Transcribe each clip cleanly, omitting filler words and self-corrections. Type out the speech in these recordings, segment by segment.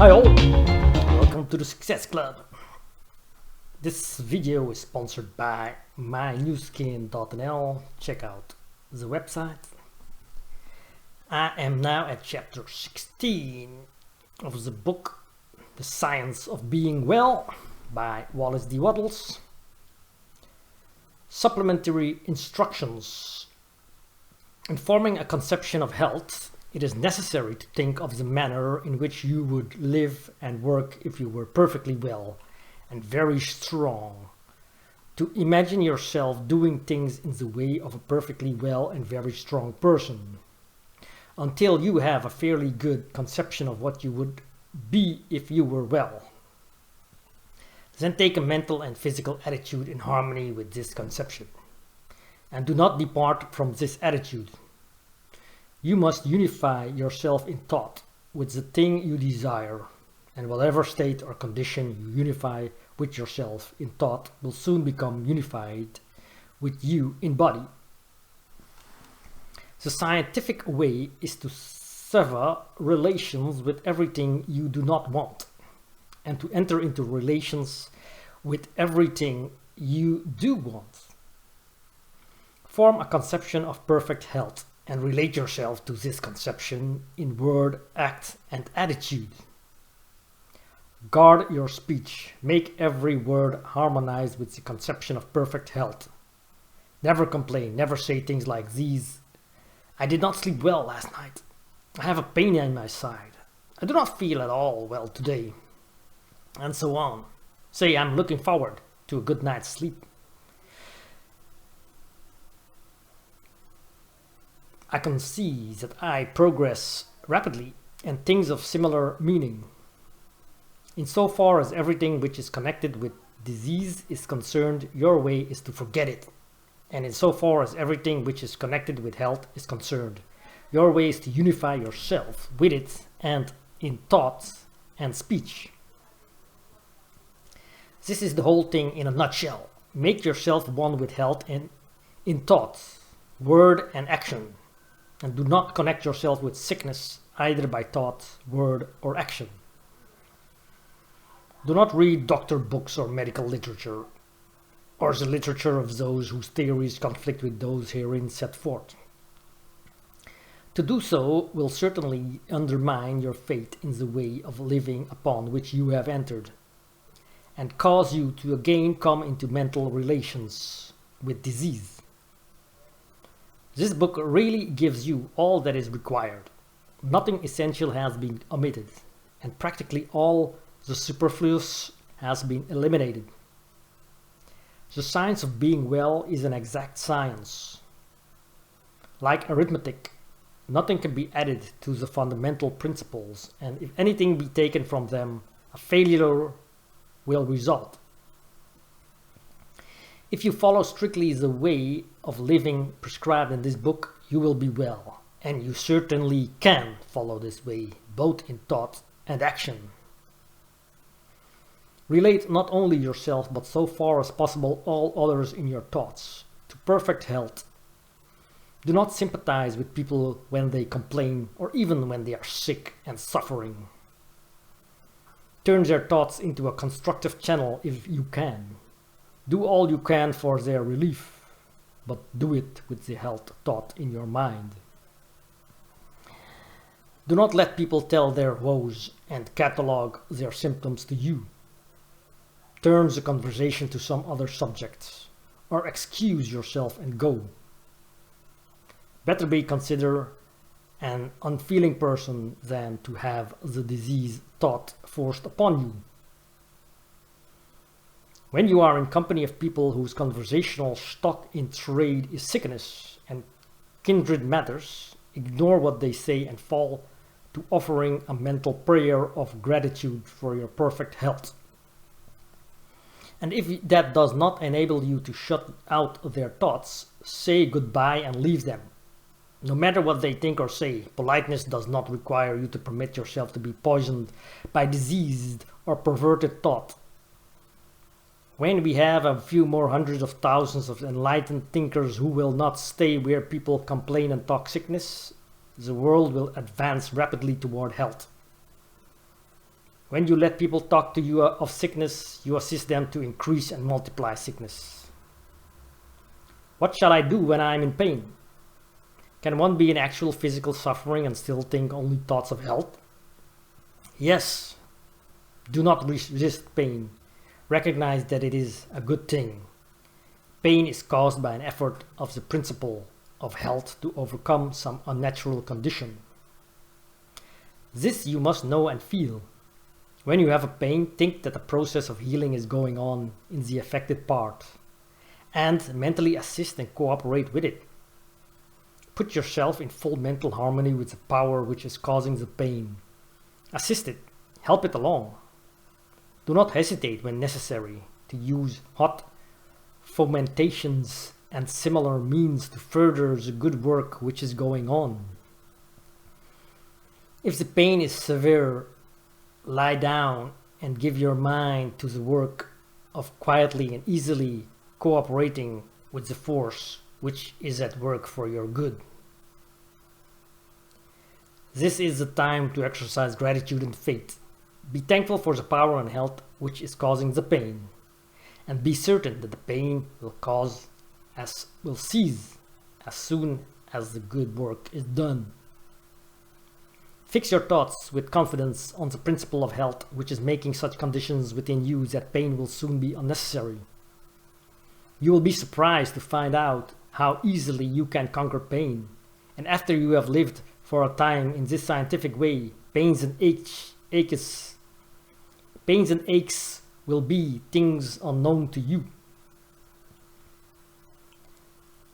Hi all, welcome to the Success Club. This video is sponsored by mynewskin.nl. Check out the website. I am now at chapter 16 of the book The Science of Being Well by Wallace D. Wattles. Supplementary instructions. In forming a conception of health, it is necessary to think of the manner in which you would live and work if you were perfectly well and very strong. To imagine yourself doing things in the way of a perfectly well and very strong person, until you have a fairly good conception of what you would be if you were well. Then take a mental and physical attitude in harmony with this conception, and do not depart from this attitude. You must unify yourself in thought with the thing you desire, and whatever state or condition you unify with yourself in thought will soon become unified with you in body. The scientific way is to sever relations with everything you do not want, and to enter into relations with everything you do want. Form a conception of perfect health and relate yourself to this conception in word, act, and attitude. Guard your speech. Make every word harmonize with the conception of perfect health. Never complain. Never say things like these. I did not sleep well last night. I have a pain in my side. I do not feel at all well today. And so on. Say, I'm looking forward to a good night's sleep. I can see that I progress rapidly and things of similar meaning. Insofar as everything which is connected with disease is concerned, your way is to forget it. And insofar as everything which is connected with health is concerned, your way is to unify yourself with it and in thoughts and speech. This is the whole thing in a nutshell. Make yourself one with health and in thoughts, word and action. And do not connect yourself with sickness either by thought, word, or action. Do not read doctor books or medical literature, or the literature of those whose theories conflict with those herein set forth. To do so will certainly undermine your faith in the way of living upon which you have entered, and cause you to again come into mental relations with disease. This book really gives you all that is required. Nothing essential has been omitted, and practically all the superfluous has been eliminated. The science of being well is an exact science. Like arithmetic, nothing can be added to the fundamental principles, and if anything be taken from them, a failure will result. If you follow strictly the way of living prescribed in this book, you will be well, and you certainly can follow this way, both in thought and action. Relate not only yourself, but so far as possible all others in your thoughts, to perfect health. Do not sympathize with people when they complain, or even when they are sick and suffering. Turn their thoughts into a constructive channel if you can. Do all you can for their relief, but do it with the health thought in your mind. Do not let people tell their woes and catalogue their symptoms to you. Turn the conversation to some other subject, or excuse yourself and go. Better be considered an unfeeling person than to have the disease thought forced upon you. When you are in company of people whose conversational stock in trade is sickness and kindred matters, ignore what they say and fall to offering a mental prayer of gratitude for your perfect health. And if that does not enable you to shut out their thoughts, say goodbye and leave them. No matter what they think or say, politeness does not require you to permit yourself to be poisoned by diseased or perverted thought. When we have a few more hundreds of thousands of enlightened thinkers who will not stay where people complain and talk sickness, the world will advance rapidly toward health. When you let people talk to you of sickness, you assist them to increase and multiply sickness. What shall I do when I am in pain? Can one be in actual physical suffering and still think only thoughts of health? Yes. Do not resist pain. Recognize that it is a good thing. Pain is caused by an effort of the principle of health to overcome some unnatural condition. This you must know and feel. When you have a pain, think that the process of healing is going on in the affected part, and mentally assist and cooperate with it. Put yourself in full mental harmony with the power which is causing the pain. Assist it, help it along. Do not hesitate when necessary to use hot fomentations and similar means to further the good work which is going on. If the pain is severe, lie down and give your mind to the work of quietly and easily cooperating with the force which is at work for your good. This is the time to exercise gratitude and faith. Be thankful for the power and health which is causing the pain, and be certain that the pain will cease as soon as the good work is done. Fix your thoughts with confidence on the principle of health which is making such conditions within you that pain will soon be unnecessary. You will be surprised to find out how easily you can conquer pain, and after you have lived for a time in this scientific way, pains and aches will be things unknown to you.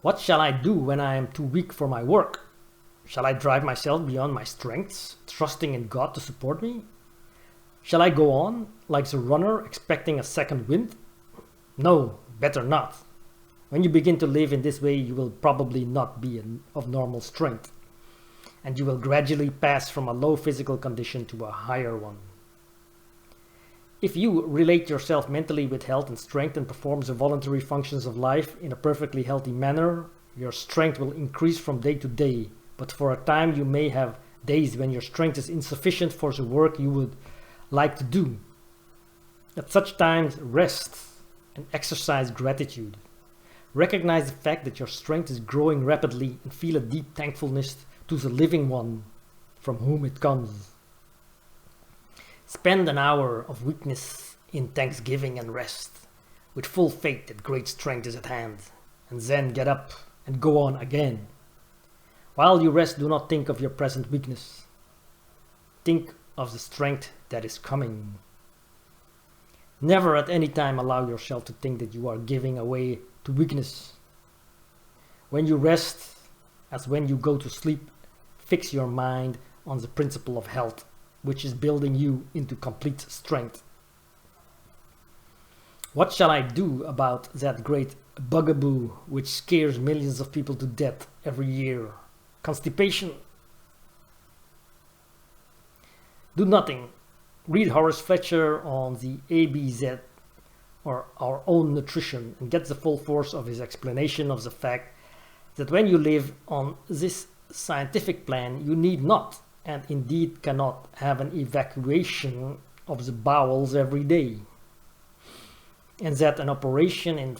What shall I do when I am too weak for my work? Shall I drive myself beyond my strengths, trusting in God to support me? Shall I go on, like the runner, expecting a second wind? No, better not. When you begin to live in this way, you will probably not be of normal strength, and you will gradually pass from a low physical condition to a higher one. If you relate yourself mentally with health and strength and perform the voluntary functions of life in a perfectly healthy manner, your strength will increase from day to day. But for a time you may have days when your strength is insufficient for the work you would like to do. At such times, rest and exercise gratitude. Recognize the fact that your strength is growing rapidly and feel a deep thankfulness to the living one from whom it comes. Spend an hour of weakness in thanksgiving and rest, with full faith that great strength is at hand, and then get up and go on again. While you rest, do not think of your present weakness. Think of the strength that is coming. Never at any time allow yourself to think that you are giving away to weakness. When you rest, as when you go to sleep, fix your mind on the principle of health, which is building you into complete strength. What shall I do about that great bugaboo which scares millions of people to death every year? Constipation. Do nothing. Read Horace Fletcher on the ABZ, or our own nutrition, and get the full force of his explanation of the fact that when you live on this scientific plan, you need not, and indeed cannot, have an evacuation of the bowels every day, and that an operation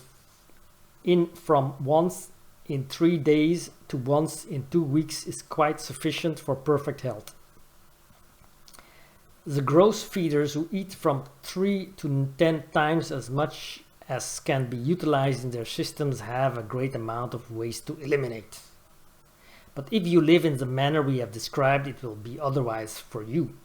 in from once in 3 days to once in 2 weeks is quite sufficient for perfect health. The gross feeders who eat from 3 to 10 times as much as can be utilized in their systems have a great amount of waste to eliminate. But if you live in the manner we have described, it will be otherwise for you.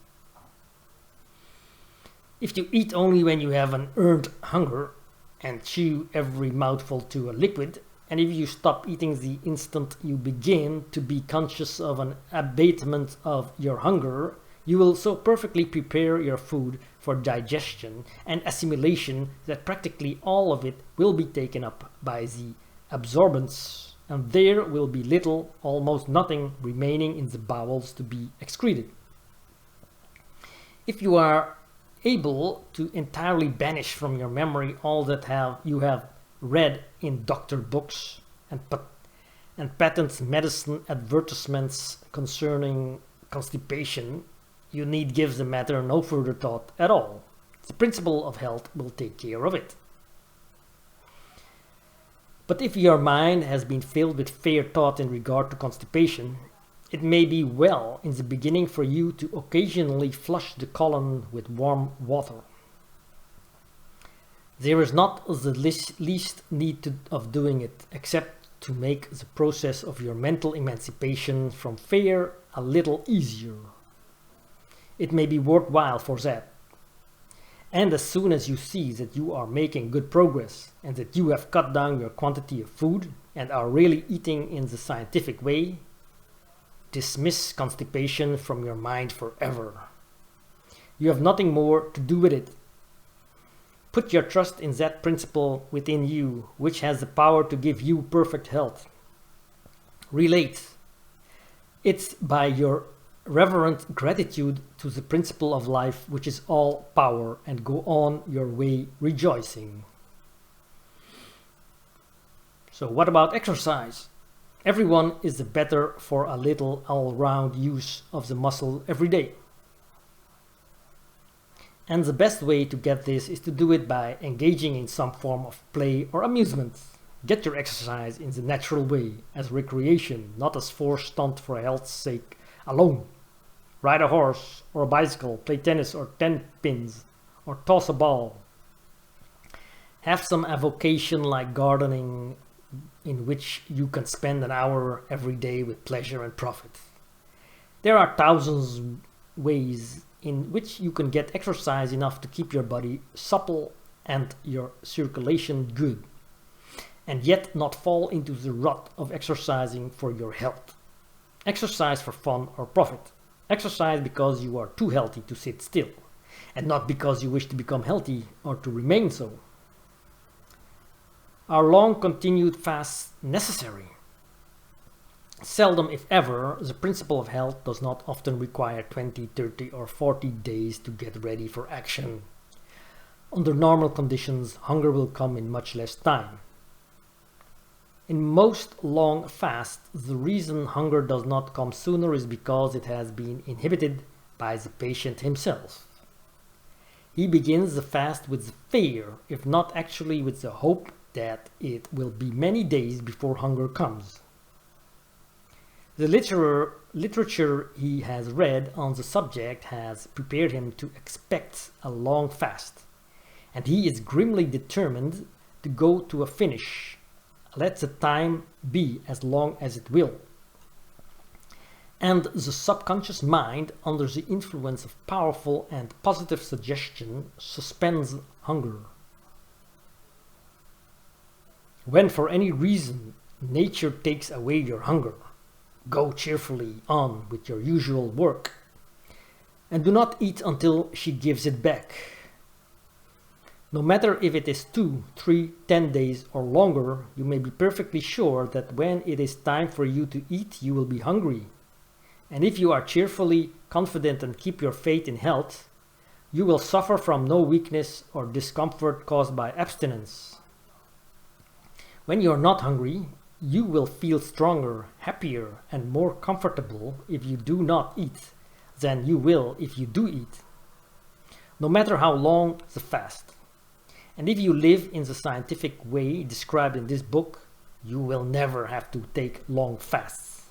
If you eat only when you have an earned hunger and chew every mouthful to a liquid, and if you stop eating the instant you begin to be conscious of an abatement of your hunger, you will so perfectly prepare your food for digestion and assimilation that practically all of it will be taken up by the absorbents, and there will be little, almost nothing, remaining in the bowels to be excreted. If you are able to entirely banish from your memory all that you have read in doctor books and patent medicine advertisements concerning constipation, you need give the matter no further thought at all. The principle of health will take care of it. But if your mind has been filled with fair thought in regard to constipation, it may be well in the beginning for you to occasionally flush the colon with warm water. There is not the least need of doing it, except to make the process of your mental emancipation from fear a little easier. It may be worthwhile for that. And as soon as you see that you are making good progress and that you have cut down your quantity of food and are really eating in the scientific way, dismiss constipation from your mind forever. You have nothing more to do with it. Put your trust in that principle within you, which has the power to give you perfect health. Relate it by your reverent gratitude to the principle of life, which is all power, and go on your way rejoicing. So what about exercise? Everyone is the better for a little all-round use of the muscle every day. And the best way to get this is to do it by engaging in some form of play or amusement. Get your exercise in the natural way, as recreation, not as forced stunt for health's sake alone. Ride a horse or a bicycle, play tennis or 10 pins, or toss a ball. Have some avocation like gardening, in which you can spend an hour every day with pleasure and profit. There are thousands ways in which you can get exercise enough to keep your body supple and your circulation good, and yet not fall into the rut of exercising for your health. Exercise for fun or profit. Exercise because you are too healthy to sit still, and not because you wish to become healthy or to remain so. Are long continued fasts necessary? Seldom, if ever. The principle of health does not often require 20, 30 or 40 days to get ready for action. Under normal conditions, hunger will come in much less time. In most long fasts, the reason hunger does not come sooner is because it has been inhibited by the patient himself. He begins the fast with the fear, if not actually with the hope, that it will be many days before hunger comes. The literature he has read on the subject has prepared him to expect a long fast, and he is grimly determined to go to a finish, let the time be as long as it will. And the subconscious mind, under the influence of powerful and positive suggestion, suspends hunger. When for any reason nature takes away your hunger, go cheerfully on with your usual work, and do not eat until she gives it back. No matter if it is 2, 3, 10 days or longer, you may be perfectly sure that when it is time for you to eat, you will be hungry. And if you are cheerfully confident and keep your faith in health, you will suffer from no weakness or discomfort caused by abstinence. When you are not hungry, you will feel stronger, happier, and more comfortable if you do not eat than you will if you do eat, no matter how long the fast. And if you live in the scientific way described in this book, you will never have to take long fasts.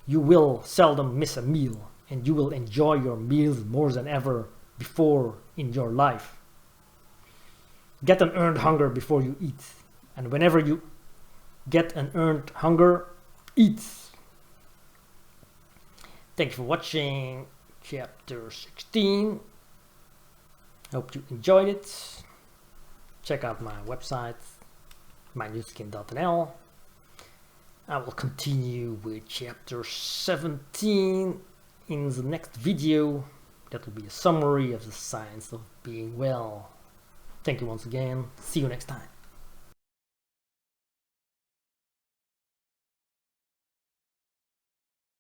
You will seldom miss a meal, and you will enjoy your meals more than ever before in your life. Get an earned hunger before you eat, and whenever you get an earned hunger, eat. Thanks for watching chapter 16. Hope you enjoyed it. Check out my website, mynuskin.nl. I will continue with chapter 17 in the next video. That will be a summary of the science of being well. Thank you once again. See you next time.